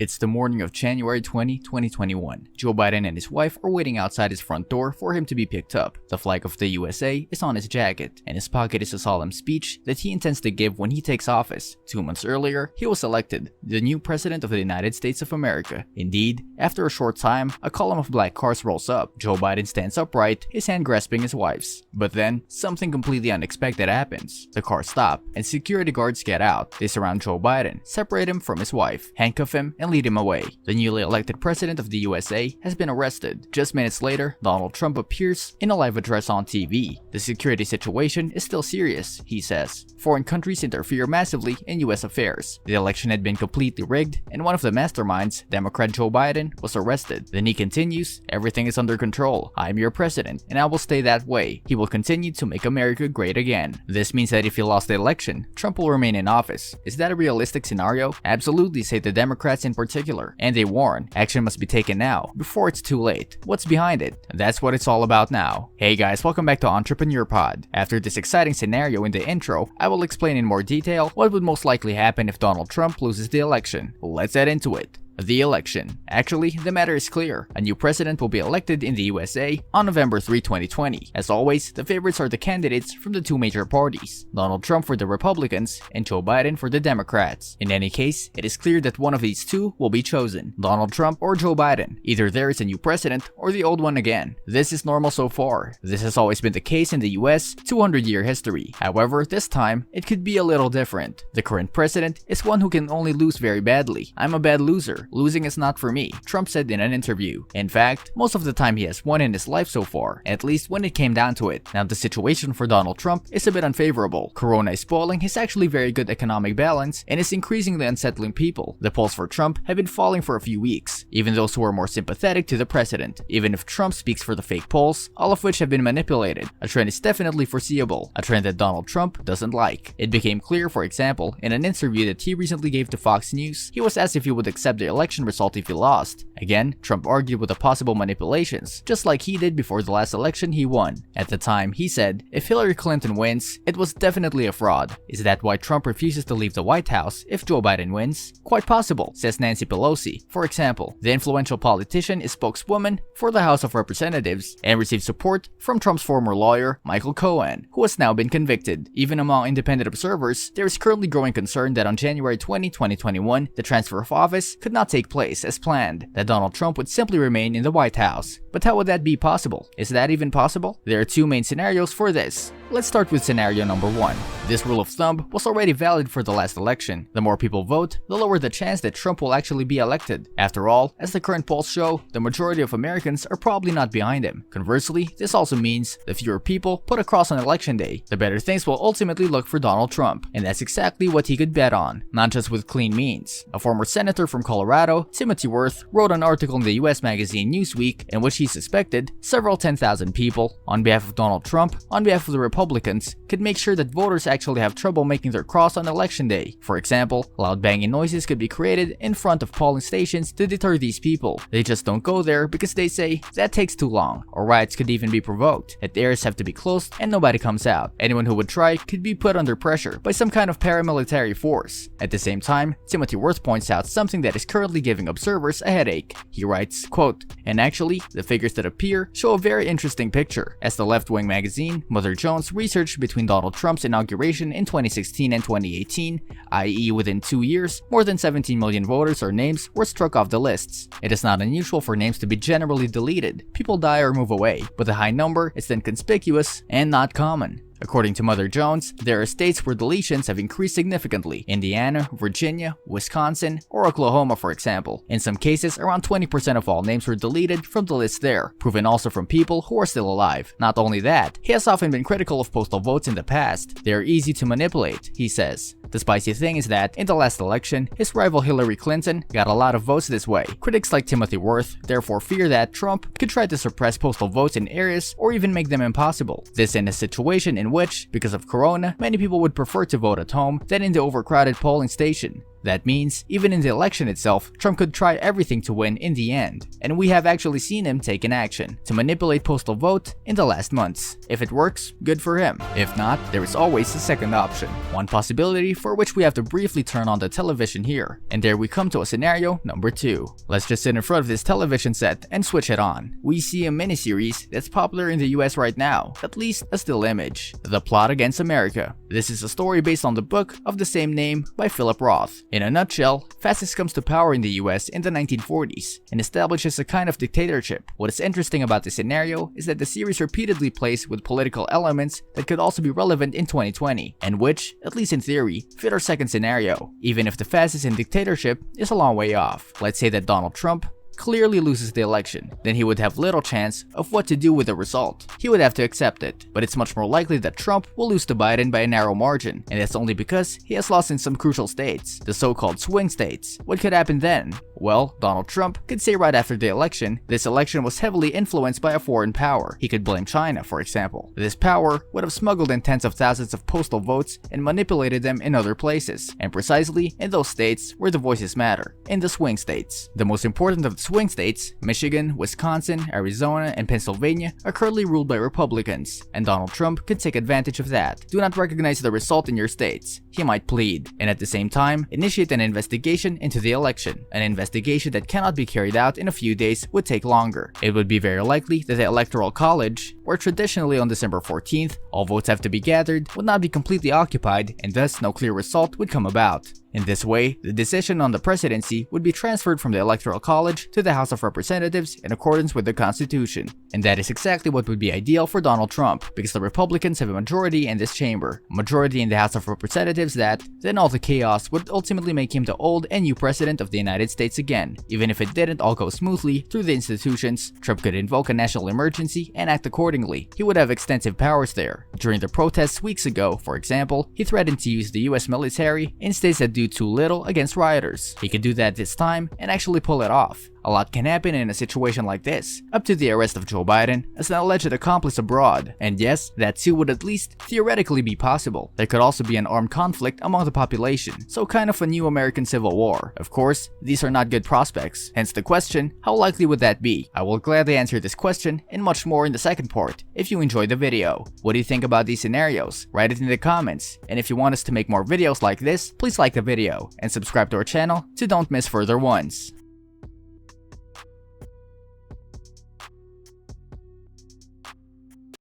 It's the morning of January 20, 2021. Joe Biden and his wife are waiting outside his front door for him to be picked up. The flag of the USA is on his jacket, and his pocket is a solemn speech that he intends to give when he takes office. 2 months earlier, he was elected the new president of the United States of America. Indeed, after a short time, a column of black cars rolls up. Joe Biden stands upright, his hand grasping his wife's. But then, something completely unexpected happens. The cars stop, and security guards get out. They surround Joe Biden, separate him from his wife, handcuff him, and lead him away. The newly elected president of the USA has been arrested. Just minutes later, Donald Trump appears in a live address on TV. The security situation is still serious, he says. Foreign countries interfere massively in US affairs. The election had been completely rigged, and one of the masterminds, Democrat Joe Biden, was arrested. Then he continues, "Everything is under control. I'm your president, and I will stay that way. He will continue to make America great again." This means that if he lost the election, Trump will remain in office. Is that a realistic scenario? Absolutely, say the Democrats in particular, and they warn, action must be taken now, before it's too late. What's behind it? That's what it's all about now. Hey guys, welcome back to Entrepreneur Pod. After this exciting scenario in the intro, I will explain in more detail what would most likely happen if Donald Trump loses the election. Let's get into it. The election. Actually, the matter is clear. A new president will be elected in the USA on November 3, 2020. As always, the favorites are the candidates from the two major parties, Donald Trump for the Republicans and Joe Biden for the Democrats. In any case, it is clear that one of these two will be chosen, Donald Trump or Joe Biden. Either there is a new president or the old one again. This is normal so far. This has always been the case in the US 200-year history. However, this time, it could be a little different. The current president is one who can only lose very badly. "I'm a bad loser. Losing is not for me," Trump said in an interview. In fact, most of the time he has won in his life so far, at least when it came down to it. Now the situation for Donald Trump is a bit unfavorable. Corona is spoiling his actually very good economic balance and is increasingly unsettling people. The polls for Trump have been falling for a few weeks, even those who are more sympathetic to the president. Even if Trump speaks for the fake polls, all of which have been manipulated, a trend is definitely foreseeable, a trend that Donald Trump doesn't like. It became clear, for example, in an interview that he recently gave to Fox News, he was asked if he would accept the election result if he lost. Again, Trump argued with the possible manipulations, just like he did before the last election he won. At the time, he said, "If Hillary Clinton wins, it was definitely a fraud." Is that why Trump refuses to leave the White House if Joe Biden wins? Quite possible, says Nancy Pelosi. For example, the influential politician is spokeswoman for the House of Representatives and received support from Trump's former lawyer, Michael Cohen, who has now been convicted. Even among independent observers, there is currently growing concern that on January 20, 2021, the transfer of office could not take place as planned, that Donald Trump would simply remain in the White House. But how would that be possible? Is that even possible? There are two main scenarios for this. Let's start with scenario number 1. This rule of thumb was already valid for the last election. The more people vote, the lower the chance that Trump will actually be elected. After all, as the current polls show, the majority of Americans are probably not behind him. Conversely, this also means the fewer people put a cross on election day, the better things will ultimately look for Donald Trump. And that's exactly what he could bet on, not just with clean means. A former senator from Colorado, Timothy Worth, wrote an article in the US magazine Newsweek in which he suspected several 10,000 people, on behalf of Donald Trump, on behalf of the Republicans, could make sure that voters actually have trouble making their cross on election day. For example, loud banging noises could be created in front of polling stations to deter these people. They just don't go there because they say that takes too long, or riots could even be provoked, that areas have to be closed and nobody comes out. Anyone who would try could be put under pressure by some kind of paramilitary force. At the same time, Timothy Worth points out something that is currently giving observers a headache. He writes, quote, "And actually, the figures that appear show a very interesting picture. As the left-wing magazine, Mother Jones researched between Donald Trump's inauguration in 2016 and 2018, i.e. within 2 years, more than 17 million voters or names were struck off the lists. It is not unusual for names to be generally deleted. People die or move away, but the high number is then conspicuous and not common." According to Mother Jones, there are states where deletions have increased significantly: Indiana, Virginia, Wisconsin, or Oklahoma, for example. In some cases, around 20% of all names were deleted from the list there, proven also from people who are still alive. Not only that, he has often been critical of postal votes in the past. They are easy to manipulate, he says. The spicy thing is that, in the last election, his rival Hillary Clinton got a lot of votes this way. Critics like Timothy Worth therefore fear that Trump could try to suppress postal votes in areas or even make them impossible. This in a situation in which, because of Corona, many people would prefer to vote at home than in the overcrowded polling station. That means, even in the election itself, Trump could try everything to win in the end, and we have actually seen him take an action to manipulate postal vote in the last months. If it works, good for him. If not, there is always a second option, one possibility for which we have to briefly turn on the television here. And there we come to a scenario number 2. Let's just sit in front of this television set and switch it on. We see a miniseries that's popular in the US right now, at least a still image, The Plot Against America. This is a story based on the book of the same name by Philip Roth. In a nutshell, fascists comes to power in the US in the 1940s and establishes a kind of dictatorship. What is interesting about this scenario is that the series repeatedly plays with political elements that could also be relevant in 2020, and which, at least in theory, fit our second scenario, even if the fascist in dictatorship is a long way off. Let's say that Donald Trump clearly loses the election, then he would have little chance of what to do with the result. He would have to accept it, but it's much more likely that Trump will lose to Biden by a narrow margin, and that's only because he has lost in some crucial states, the so-called swing states. What could happen then? Well, Donald Trump could say right after the election, this election was heavily influenced by a foreign power. He could blame China, for example. This power would have smuggled in tens of thousands of postal votes and manipulated them in other places, and precisely in those states where the voices matter, in the swing states. The most important of the swing states, Michigan, Wisconsin, Arizona, and Pennsylvania, are currently ruled by Republicans, and Donald Trump could take advantage of that. Do not recognize the result in your states. He might plead, and at the same time, initiate an investigation into the election. An investigation that cannot be carried out in a few days would take longer. It would be very likely that the Electoral College, where traditionally on December 14th, all votes have to be gathered, would not be completely occupied, and thus no clear result would come about. In this way, the decision on the presidency would be transferred from the Electoral College to the House of Representatives in accordance with the Constitution. And that is exactly what would be ideal for Donald Trump, because the Republicans have a majority in this chamber, a majority in the House of Representatives that, then all the chaos would ultimately make him the old and new president of the United States again. Even if it didn't all go smoothly through the institutions, Trump could invoke a national emergency and act accordingly. He would have extensive powers there. During the protests weeks ago, for example, he threatened to use the US military in states that do too little against rioters. He could do that this time and actually pull it off. A lot can happen in a situation like this, up to the arrest of Joe Biden as an alleged accomplice abroad. And yes, that too would at least theoretically be possible. There could also be an armed conflict among the population, so kind of a new American Civil War. Of course, these are not good prospects, hence the question, how likely would that be? I will gladly answer this question and much more in the second part, if you enjoyed the video. What do you think about these scenarios? Write it in the comments, and if you want us to make more videos like this, please like the video, and subscribe to our channel to don't miss further ones.